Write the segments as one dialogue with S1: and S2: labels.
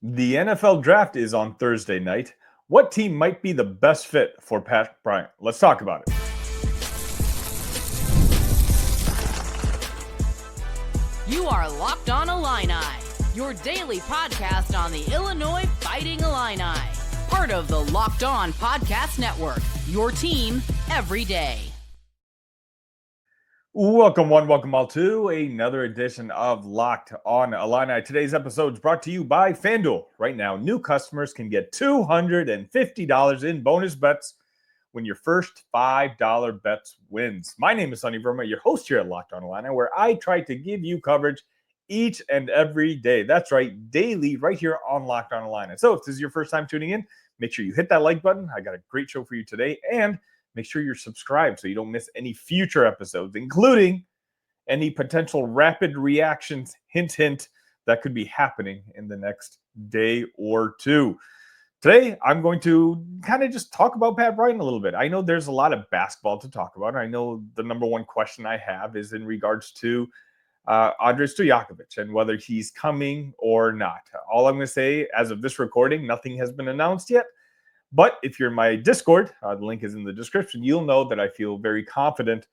S1: The NFL draft is on Thursday night. What team might be the best fit for Pat Bryant? Let's talk about it.
S2: You are Locked On Illini, your daily podcast on the Illinois Fighting Illini. Part of the Locked On Podcast Network, your team every day.
S1: Welcome one, welcome all to another edition of Locked On Illini. Today's episode is brought to you by FanDuel. Right now, new customers can get $250 in bonus bets when your first $5 bets wins. My name is Sunny Verma, your host here at Locked On Illini, where I try to give you coverage each and every day. That's right, daily, right here on Locked On Illini. So if this is your first time tuning in, make sure you hit that like button. I got a great show for you today, and make sure you're subscribed so you don't miss any future episodes, including any potential rapid reactions, hint, that could be happening in the next day or two. Today, I'm going to kind of just talk about Pat Bryant a little bit. I know there's a lot of basketball to talk about. I know the number one question I have is in regards to Andrej Stojakovic and whether he's coming or not. All I'm going to say, as of this recording, nothing has been announced yet. But if you're in my Discord, the link is in the description, you'll know that I feel very confident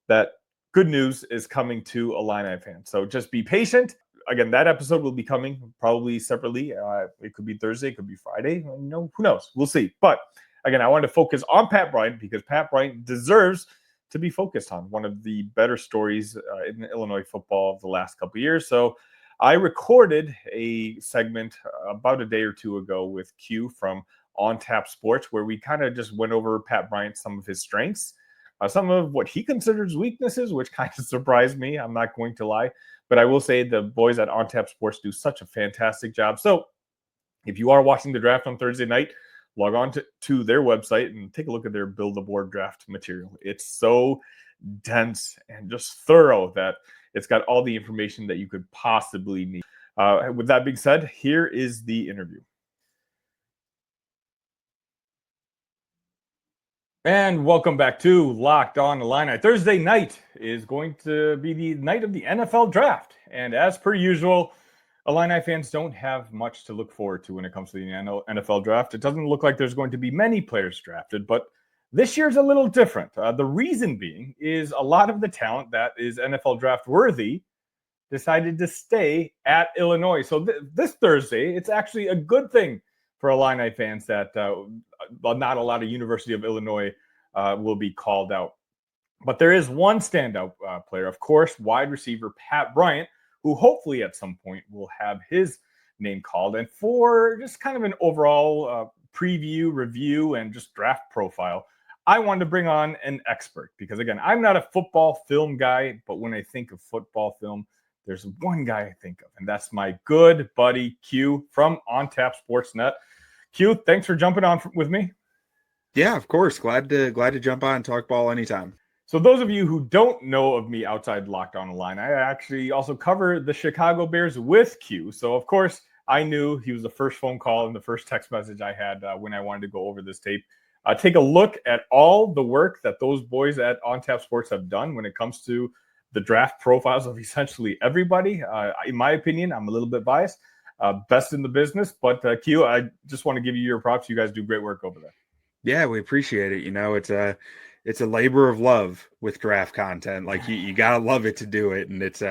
S1: that good news is coming to Illini fans. So just be patient. Again, that episode will be coming probably separately. It could be Thursday, it could be Friday. Who knows? We'll see. But again, I wanted to focus on Pat Bryant because Pat Bryant deserves to be focused on. One of the better stories in Illinois football of the last couple of years. So I recorded a segment about a day or two ago with Q from On Tap Sports, where we kind of just went over Pat Bryant, some of his strengths, some of what he considers weaknesses, which kind of surprised me. I'm not going to lie, but I will say the boys at On Tap Sports do such a fantastic job. So if you are watching the draft on Thursday night, log on to their website and take a look at their Build-A-Board draft material. It's so dense and just thorough that it's got all the information that you could possibly need. With that being said, here is the interview. And welcome back to Locked On Illini. Thursday night is going to be the night of the NFL draft. And as per usual, Illini fans don't have much to look forward to when it comes to the NFL draft. It doesn't look like there's going to be many players drafted, but this year's a little different. The reason being is a lot of the talent that is NFL draft worthy decided to stay at Illinois. So this Thursday, it's actually a good thing for Illini fans that not a lot of University of Illinois will be called out. But there is one standout player, of course, wide receiver Pat Bryant, who hopefully at some point will have his name called. And for just kind of an overall preview, review, and just draft profile, I wanted to bring on an expert because, again, I'm not a football film guy, but when I think of football film, there's one guy I think of, and that's my good buddy Q from On Tap Sportsnet. Q, thanks for jumping on with me.
S3: Yeah, of course. Glad to jump on and talk ball anytime.
S1: So those of you who don't know of me outside Locked On Illini, I actually also cover the Chicago Bears with Q. So, of course, I knew he was the first phone call and the first text message I had when I wanted to go over this tape. Take a look at all the work that those boys at On Tap Sports have done when it comes to the draft profiles of essentially everybody. In my opinion, I'm a little bit biased. Best in the business. But Q, I just want to give you your props. You guys do great work over there.
S3: Yeah, we appreciate it. You know, it's a labor of love with draft content. Like you gotta love it to do it. And it's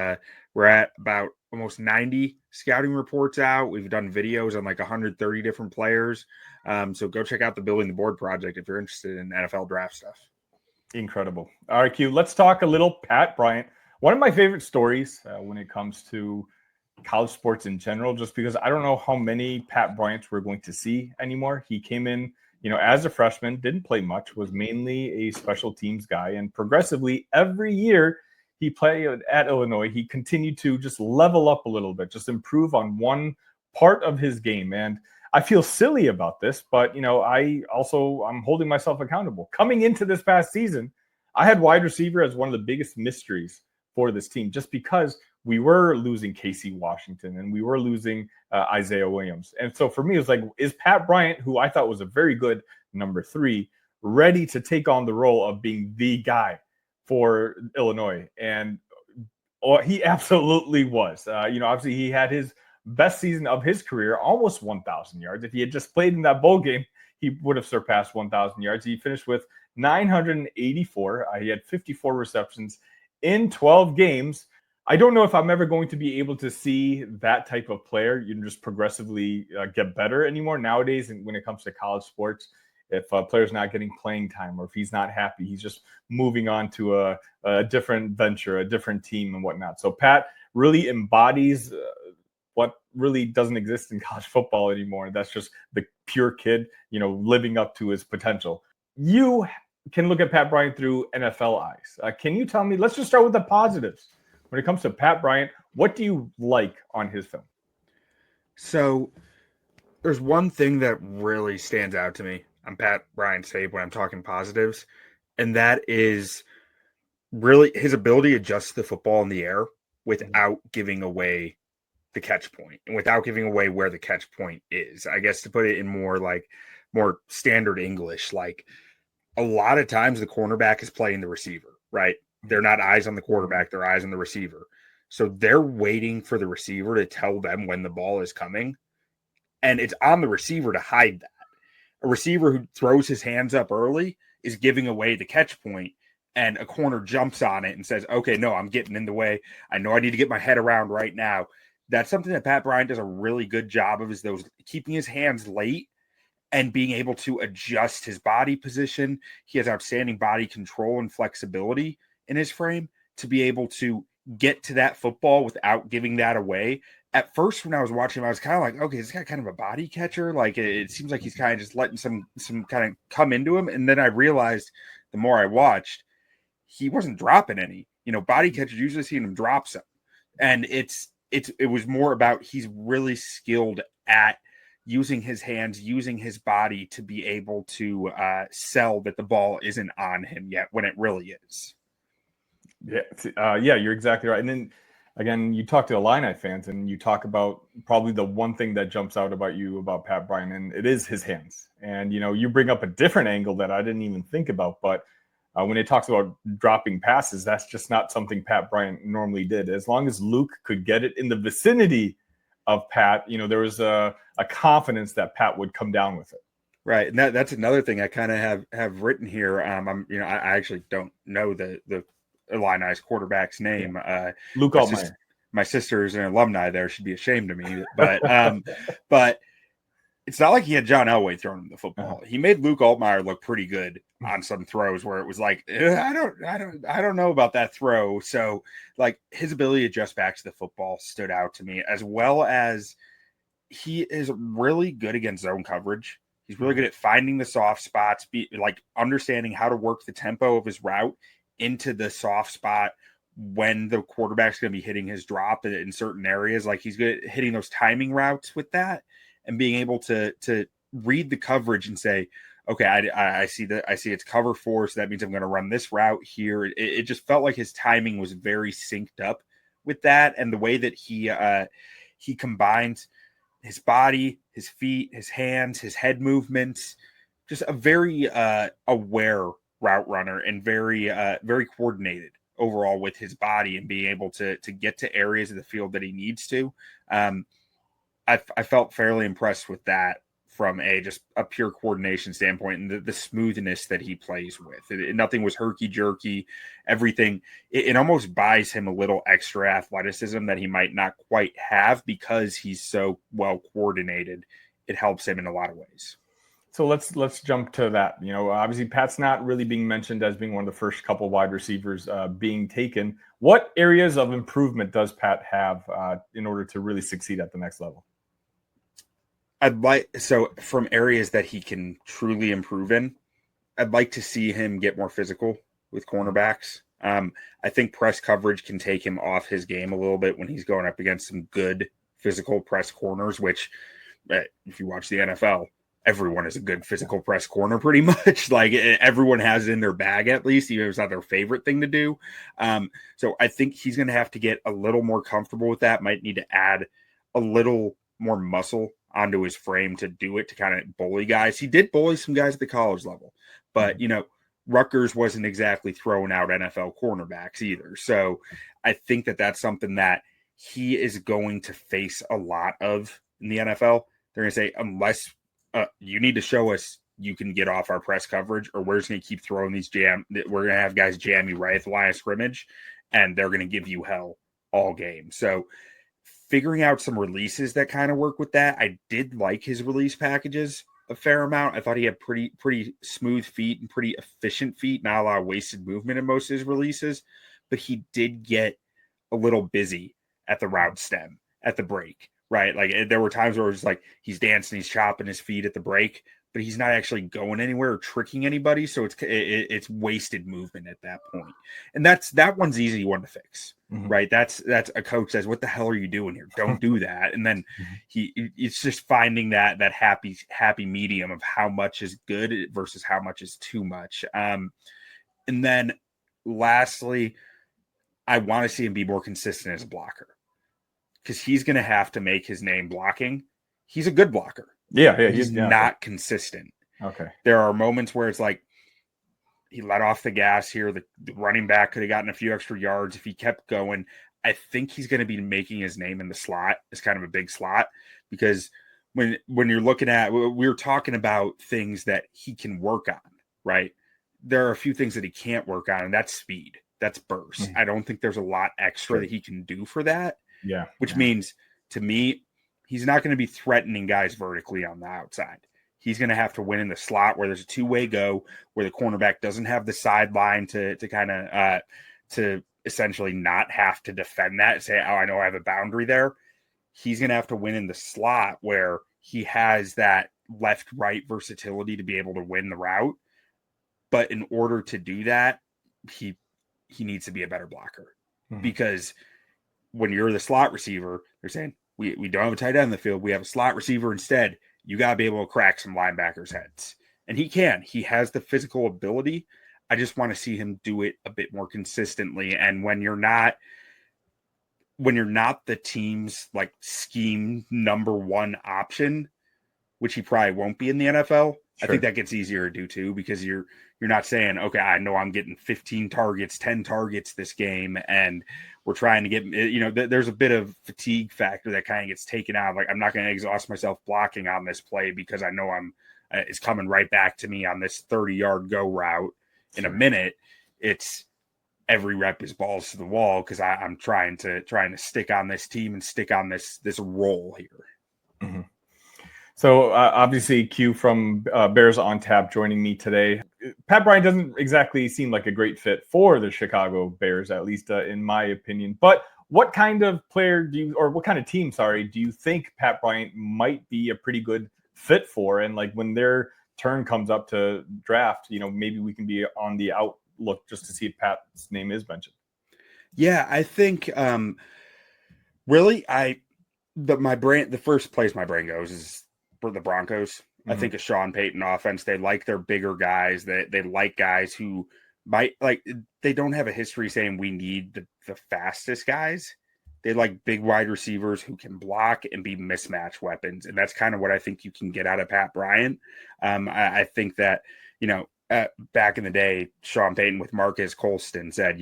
S3: we're at about almost 90 scouting reports out. We've done videos on like 130 different players. So go check out the Building the Board project if you're interested in NFL draft stuff.
S1: Incredible. All right, Q, let's talk a little Pat Bryant. One of my favorite stories when it comes to college sports in general, just because I don't know how many Pat Bryants we're going to see anymore. He came in, as a freshman, didn't play much, was mainly a special teams guy. And progressively, every year he played at Illinois, he continued to just level up a little bit, just improve on one part of his game. And I feel silly about this, but, I'm holding myself accountable. Coming into this past season, I had wide receiver as one of the biggest mysteries for this team, just because we were losing Casey Washington and we were losing Isaiah Williams. And so for me, it was like, is Pat Bryant, who I thought was a very good number 3, ready to take on the role of being the guy for Illinois? And he absolutely was. Obviously he had his best season of his career, almost 1,000 yards. If he had just played in that bowl game, he would have surpassed 1,000 yards. He finished with 984. He had 54 receptions in 12 games. I don't know if I'm ever going to be able to see that type of player. You can just progressively get better anymore nowadays. And when it comes to college sports, if a player's not getting playing time or if he's not happy, he's just moving on to a different venture, a different team and whatnot. So Pat really embodies what really doesn't exist in college football anymore. That's just the pure kid, living up to his potential. You can look at Pat Bryant through NFL eyes. Can you tell me, let's just start with the positives. When it comes to Pat Bryant, what do you like on his film?
S3: So there's one thing that really stands out to me on Pat Bryant's tape when I'm talking positives, and that is really his ability to adjust the football in the air without giving away the catch point and without giving away where the catch point is. I guess to put it in more standard English, like a lot of times the cornerback is playing the receiver, right? They're not eyes on the quarterback, they're eyes on the receiver. So they're waiting for the receiver to tell them when the ball is coming. And it's on the receiver to hide that. A receiver who throws his hands up early is giving away the catch point, and a corner jumps on it and says, okay, no, I'm getting in the way. I know I need to get my head around right now. That's something that Pat Bryant does a really good job of, is those keeping his hands late and being able to adjust his body position. He has outstanding body control and flexibility in his frame to be able to get to that football without giving that away. At first, when I was watching him, I was kind of like, okay, this guy kind of a body catcher. Like it seems like he's kind of just letting some kind of come into him. And then I realized the more I watched, he wasn't dropping any. Body catchers usually see him drop some. And it was more about he's really skilled at using his hands, using his body to be able to sell that the ball isn't on him yet when it really is.
S1: Yeah, you're exactly right. And then again, you talk to Illini fans and you talk about probably the one thing that jumps out about Pat Bryant, and it is his hands. And, you bring up a different angle that I didn't even think about, but when it talks about dropping passes, that's just not something Pat Bryant normally did. As long as Luke could get it in the vicinity of Pat, there was a confidence that Pat would come down with it.
S3: Right. And that's another thing I kind of have written here. I actually don't know the Illini's quarterback's name.
S1: Luke Altmaier.
S3: My sister is an alumni there. She'd be ashamed of me. But but it's not like he had John Elway throwing him the football. He made Luke Altmaier look pretty good on some throws where it was like, I don't know about that throw. So like his ability to adjust back to the football stood out to me, as well as he is really good against zone coverage. He's really good at finding the soft spots, understanding how to work the tempo of his route into the soft spot when the quarterback's going to be hitting his drop in certain areas. Like he's good at hitting those timing routes with that and being able to read the coverage and say, okay, I see it's cover 4, so that means I'm going to run this route here. It just felt like his timing was very synced up with that, and the way that he combines his body, his feet, his hands, his head movements, just a very aware route runner and very coordinated overall with his body and being able to get to areas of the field that he needs to. I felt fairly impressed with that from just a pure coordination standpoint, and the smoothness that he plays with. Nothing was herky-jerky. Everything, it almost buys him a little extra athleticism that he might not quite have because he's so well coordinated. It helps him in a lot of ways.
S1: So let's jump to that. Obviously Pat's not really being mentioned as being one of the first couple wide receivers being taken. What areas of improvement does Pat have in order to really succeed at the next level?
S3: From areas that he can truly improve in, I'd like to see him get more physical with cornerbacks. I think press coverage can take him off his game a little bit when he's going up against some good physical press corners, which if you watch the NFL, everyone is a good physical press corner pretty much. Like everyone has it in their bag, at least, even if it's not their favorite thing to do. So I think he's going to have to get a little more comfortable with that. Might need to add a little more muscle onto his frame to do it, to kind of bully guys. He did bully some guys at the college level, but Rutgers wasn't exactly throwing out NFL cornerbacks either. So I think that that's something that he is going to face a lot of in the NFL. They're going to say, unless you need to show us you can get off our press coverage, or we're just going to keep throwing these we're going to have guys jam you right at the line of scrimmage, and they're going to give you hell all game. So figuring out some releases that kind of work with that. I did like his release packages a fair amount. I thought he had pretty smooth feet and pretty efficient feet, not a lot of wasted movement in most of his releases, but he did get a little busy at the route stem, at the break, right? Like there were times where it was like he's dancing, he's chopping his feet at the break, but he's not actually going anywhere or tricking anybody. So it's wasted movement at that point. And that one's easy one to fix, right? That's a coach says, what the hell are you doing here? Don't do that. And then it's just finding that happy medium of how much is good versus how much is too much. And then lastly, I want to see him be more consistent as a blocker, because he's going to have to make his name blocking. He's a good blocker.
S1: Yeah,
S3: he's not consistent.
S1: Okay.
S3: There are moments where it's like he let off the gas here. The running back could have gotten a few extra yards if he kept going. I think he's going to be making his name in the slot as kind of a big slot, because when you're looking at, we're talking about things that he can work on, right? There are a few things that he can't work on, and that's speed. That's burst. I don't think there's a lot extra that he can do for that.
S1: Yeah.
S3: Which means, to me, he's not going to be threatening guys vertically on the outside. He's going to have to win in the slot where there's a two-way go, where the cornerback doesn't have the sideline to kind of to essentially not have to defend that and say, oh, I know I have a boundary there. He's going to have to win in the slot where he has that left-right versatility to be able to win the route. But in order to do that, he needs to be a better blocker, because when you're the slot receiver, they're saying, we don't have a tight end in the field. We have a slot receiver instead. You got to be able to crack some linebackers' heads. And he can. He has the physical ability. I just want to see him do it a bit more consistently. And when you're not the team's like scheme number one option, which he probably won't be in the NFL, I think that gets easier to do too, because you're not saying, okay, I know I'm getting 15 targets, 10 targets this game, and we're trying to get, there's a bit of fatigue factor that kind of gets taken out. Like, I'm not going to exhaust myself blocking on this play because I know it's coming right back to me on this 30-yard go route in a minute. It's every rep is balls to the wall, because I'm trying to stick on this team and stick on this role here.
S1: So obviously, Q from Bears on Tap joining me today. Pat Bryant doesn't exactly seem like a great fit for the Chicago Bears, at least in my opinion. But what kind of player what kind of team, do you think Pat Bryant might be a pretty good fit for? And like when their turn comes up to draft, maybe we can be on the outlook just to see if Pat's name is mentioned.
S3: Yeah, I think really the first place my brain goes is for the Broncos. I think a Sean Payton offense. They like their bigger guys. They like guys who might they don't have a history saying we need the fastest guys. They like big wide receivers who can block and be mismatch weapons. And that's kind of what I think you can get out of Pat Bryant. I think that, back in the day, Sean Payton with Marcus Colston said,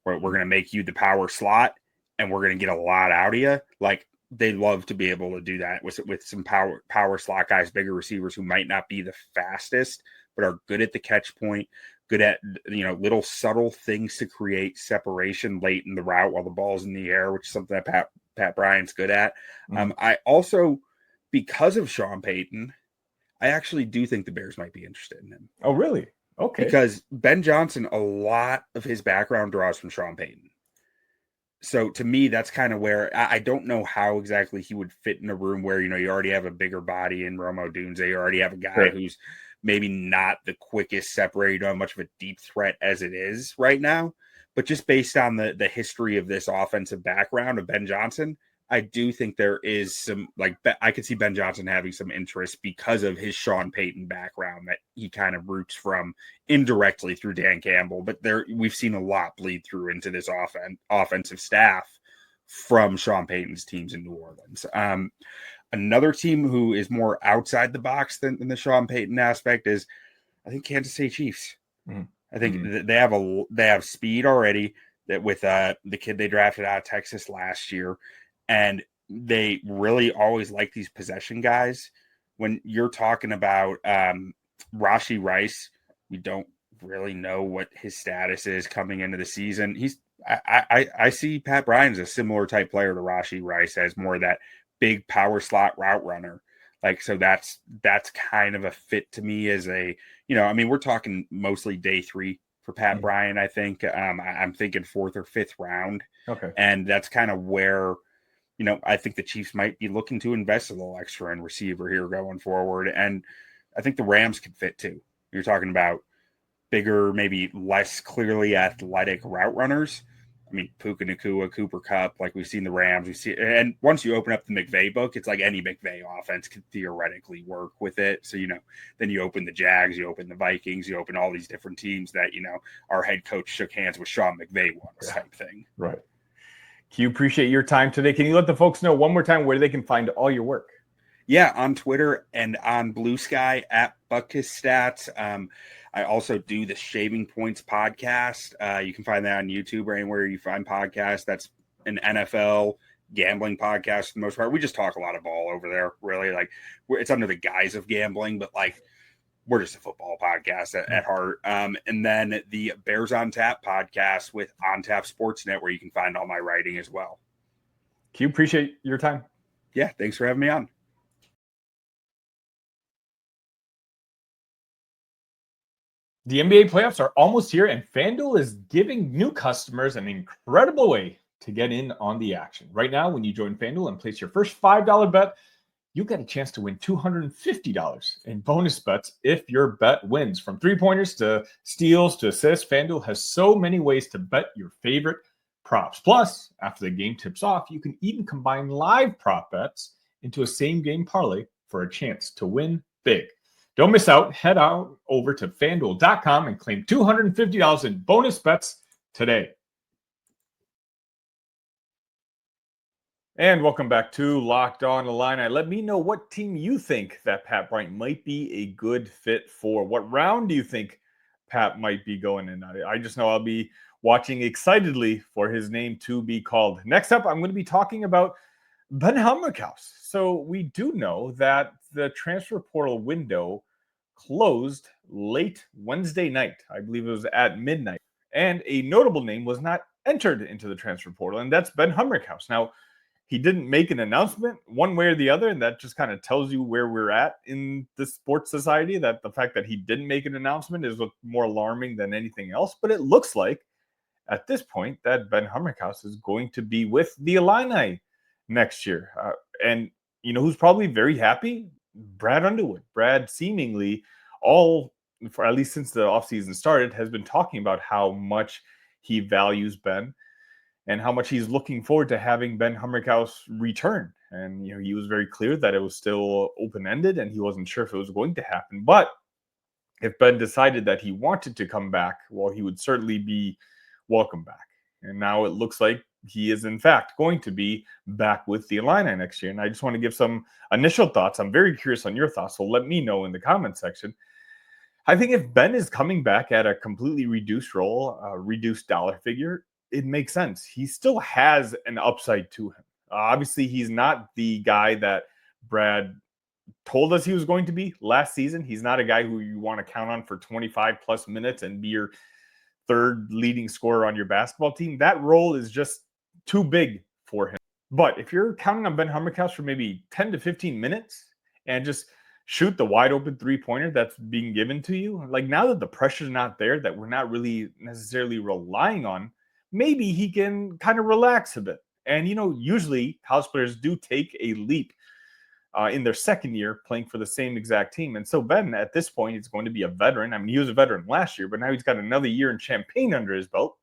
S3: we're going to make you the power slot and we're going to get a lot out of you. Like, they love to be able to do that with some power slot guys, bigger receivers who might not be the fastest, but are good at the catch point, good at, little subtle things to create separation late in the route while the ball's in the air, which is something that Pat Bryant's good at. I also, because of Sean Payton, I actually do think the Bears might be interested in him.
S1: Oh, really? Okay.
S3: Because Ben Johnson, a lot of his background draws from Sean Payton. So to me, that's kind of where I don't know how exactly he would fit in a room where, you already have a bigger body in Rome Odunze. You already have a guy who's maybe not the quickest separator, you don't have much of a deep threat as it is right now. But just based on the history of this offensive background of Ben Johnson, I do think there is some, I could see Ben Johnson having some interest because of his Sean Payton background that he kind of roots from indirectly through Dan Campbell. But we've seen a lot bleed through into this offensive staff from Sean Payton's teams in New Orleans. Another team who is more outside the box than the Sean Payton aspect is, I think, Kansas City Chiefs. I think they have speed already. That with the kid they drafted out of Texas last year, And they really always like these possession guys. When you're talking about Rashee Rice, we don't really know what his status is coming into the season. I see Pat Bryant as a similar type player to Rashee Rice, as more of that big power slot route runner. Like, so that's kind of a fit to me as a, we're talking mostly day 3 for Pat Bryant. I think I'm thinking 4th or 5th round.
S1: Okay.
S3: And that's kind of where, I think the Chiefs might be looking to invest a little extra in receiver here going forward. And I think the Rams can fit too. You're talking about bigger, maybe less clearly athletic route runners. I mean, Puka Nacua, Cooper Kupp, like we've seen the Rams. We see, and once you open up the McVay book, it's like any McVay offense could theoretically work with it. So, then you open the Jags, you open the Vikings, you open all these different teams that, our head coach shook hands with Sean McVay once type thing.
S1: Right. Q, appreciate your time today. Can you let the folks know one more time where they can find all your work?
S3: Yeah, on Twitter and on Blue Sky at Buckus Stats. I also do the Shaving Points podcast. You can find that on YouTube or anywhere you find podcasts. That's an NFL gambling podcast for the most part. We just talk a lot of ball over there, really. Like, it's under the guise of gambling, but like, we're just a football podcast at heart. And then the Bears on Tap podcast with On Tap Sportsnet, where you can find all my writing as well.
S1: Q, appreciate your time.
S3: Yeah, thanks for having me on.
S1: The NBA playoffs are almost here, and FanDuel is giving new customers an incredible way to get in on the action. Right now, when you join FanDuel and place your first $5 bet, you get a chance to win $250 in bonus bets if your bet wins. From 3-pointers to steals to assists, FanDuel has so many ways to bet your favorite props. Plus, after the game tips off, you can even combine live prop bets into a same-game parlay for a chance to win big. Don't miss out. Head out over to FanDuel.com and claim $250 in bonus bets today. And welcome back to Locked On Illini. Let me know what team you think that Pat Bryant might be a good fit for. What round do you think Pat might be going in? I just know I'll be watching excitedly for his name to be called. Next up, I'm going to be talking about Ben Humrichous. So we do know that the transfer portal window closed late Wednesday night. I believe it was at midnight. And a notable name was not entered into the transfer portal, and that's Ben Humrichous. Now, he didn't make an announcement one way or the other, and that just kind of tells you where we're at in the sports society, that the fact that he didn't make an announcement is what's more alarming than anything else. But it looks like at this point that Ben Humrichous is going to be with the Illini next year. And you know who's probably very happy? Brad Underwood. Brad seemingly for at least since the offseason started, has been talking about how much he values Ben and how much he's looking forward to having Ben Humrichous return. And he was very clear that it was still open-ended and he wasn't sure if it was going to happen. But if Ben decided that he wanted to come back, well, he would certainly be welcome back. And now it looks like he is, in fact, going to be back with the Illini next year. And I just want to give some initial thoughts. I'm very curious on your thoughts, so let me know in the comment section. I think if Ben is coming back at a completely reduced role, reduced dollar figure, it makes sense. He still has an upside to him. Obviously, he's not the guy that Brad told us he was going to be last season. He's not a guy who you want to count on for 25 plus minutes and be your third leading scorer on your basketball team. That role is just too big for him. But if you're counting on Ben Humrichous for maybe 10 to 15 minutes and just shoot the wide open 3-pointer that's being given to you, like now that the pressure's not there, that we're not really necessarily relying on, maybe he can kind of relax a bit. And, usually college players do take a leap in their second year playing for the same exact team. And so Ben, at this point, is going to be a veteran. I mean, he was a veteran last year, but now he's got another year in Champaign under his belt.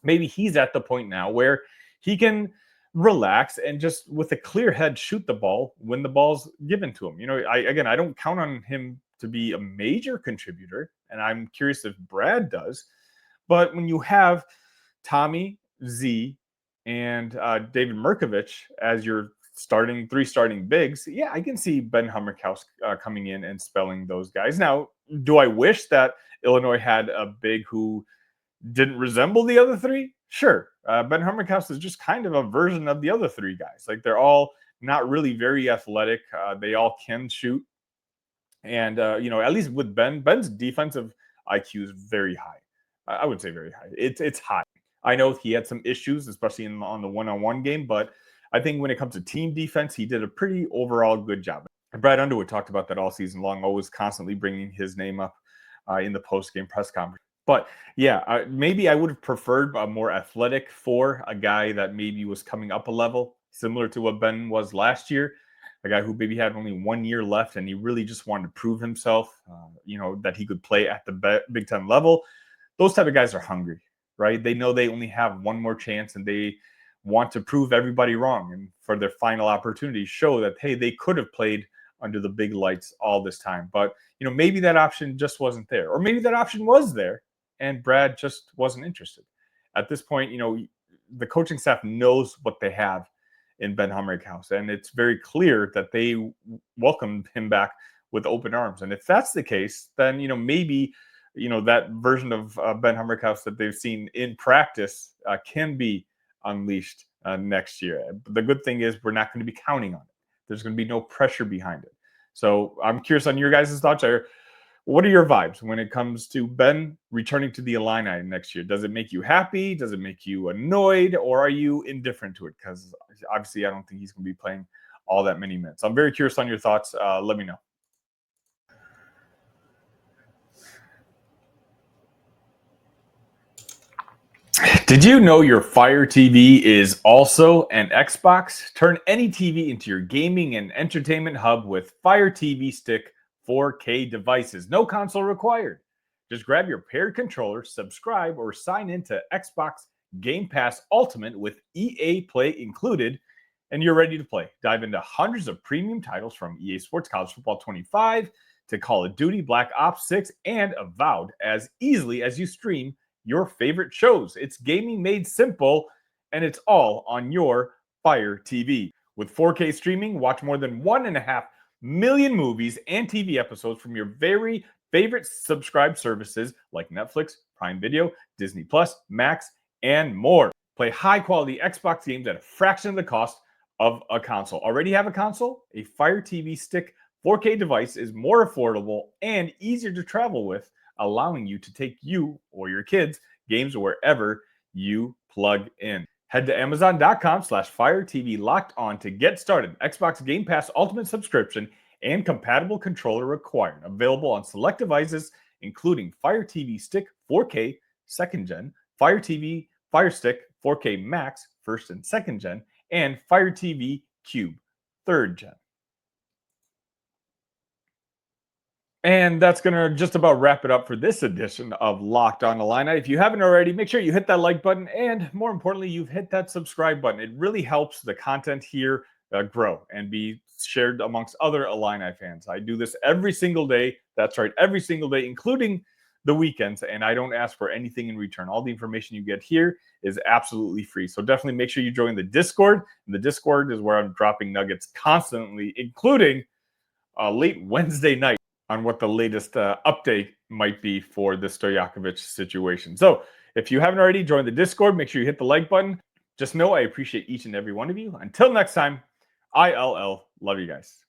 S1: Maybe he's at the point now where he can relax and just with a clear head shoot the ball when the ball's given to him. I don't count on him to be a major contributor, and I'm curious if Brad does. But when you have Tommy, Z, and David Mirkovich as your three starting bigs, yeah, I can see Ben Humrichous coming in and spelling those guys. Now, do I wish that Illinois had a big who didn't resemble the other three? Sure. Ben Humrichous is just kind of a version of the other three guys. Like they're all not really very athletic. They all can shoot. And, at least with Ben's defensive IQ is very high. I would say very high. It's high. I know he had some issues, especially on the one-on-one game, but I think when it comes to team defense, he did a pretty overall good job. Brad Underwood talked about that all season long, always constantly bringing his name up in the post-game press conference. But yeah, maybe I would have preferred a more athletic for a guy that maybe was coming up a level, similar to what Ben was last year. A guy who maybe had only 1 year left and he really just wanted to prove himself, that he could play at the Big Ten level. Those type of guys are hungry, right? They know they only have one more chance and they want to prove everybody wrong. And for their final opportunity, show that, hey, they could have played under the big lights all this time. But, maybe that option just wasn't there. Or maybe that option was there and Brad just wasn't interested. At this point, the coaching staff knows what they have in Ben Humrichous, and it's very clear that they welcomed him back with open arms. And if that's the case, then maybe that version of Ben Humrichous that they've seen in practice can be unleashed next year. But the good thing is we're not going to be counting on it. There's going to be no pressure behind it. So I'm curious on your guys' thoughts. What are your vibes when it comes to Ben returning to the Illini next year? Does it make you happy? Does it make you annoyed? Or are you indifferent to it? Because obviously I don't think he's going to be playing all that many minutes. I'm very curious on your thoughts. Let me know. Did you know your Fire TV is also an Xbox? Turn any TV into your gaming and entertainment hub with Fire TV Stick 4K devices. No console required. Just grab your paired controller, subscribe, or sign into Xbox Game Pass Ultimate with EA Play included, and you're ready to play. Dive into hundreds of premium titles from EA Sports College Football 25 to Call of Duty Black Ops 6 and Avowed as easily as you stream your favorite shows. It's gaming made simple, and it's all on your Fire TV. With 4K streaming, watch more than 1.5 million movies and TV episodes from your very favorite subscribed services like Netflix, Prime Video, Disney Plus, Max, and more. Play high-quality Xbox games at a fraction of the cost of a console. Already have a console? A Fire TV Stick 4K device is more affordable and easier to travel with, allowing you to take you or your kids games wherever you plug in. Head to Amazon.com/Fire TV Locked On to get started. Xbox Game Pass Ultimate subscription and compatible controller required. Available on select devices, including Fire TV Stick 4K 2nd Gen, Fire TV Fire Stick 4K Max 1st and 2nd Gen, and Fire TV Cube 3rd Gen. And that's going to just about wrap it up for this edition of Locked On Illini. If you haven't already, make sure you hit that like button and, more importantly, you've hit that subscribe button. It really helps the content here grow and be shared amongst other Illini fans. I do this every single day. That's right, every single day, including the weekends, and I don't ask for anything in return. All the information you get here is absolutely free. So definitely make sure you join the Discord. And the Discord is where I'm dropping nuggets constantly, including late Wednesday night on what the latest update might be for the Stojakovic situation. So if you haven't already joined the Discord, make sure you hit the like button. Just know I appreciate each and every one of you. Until next time, ILL. Love you guys.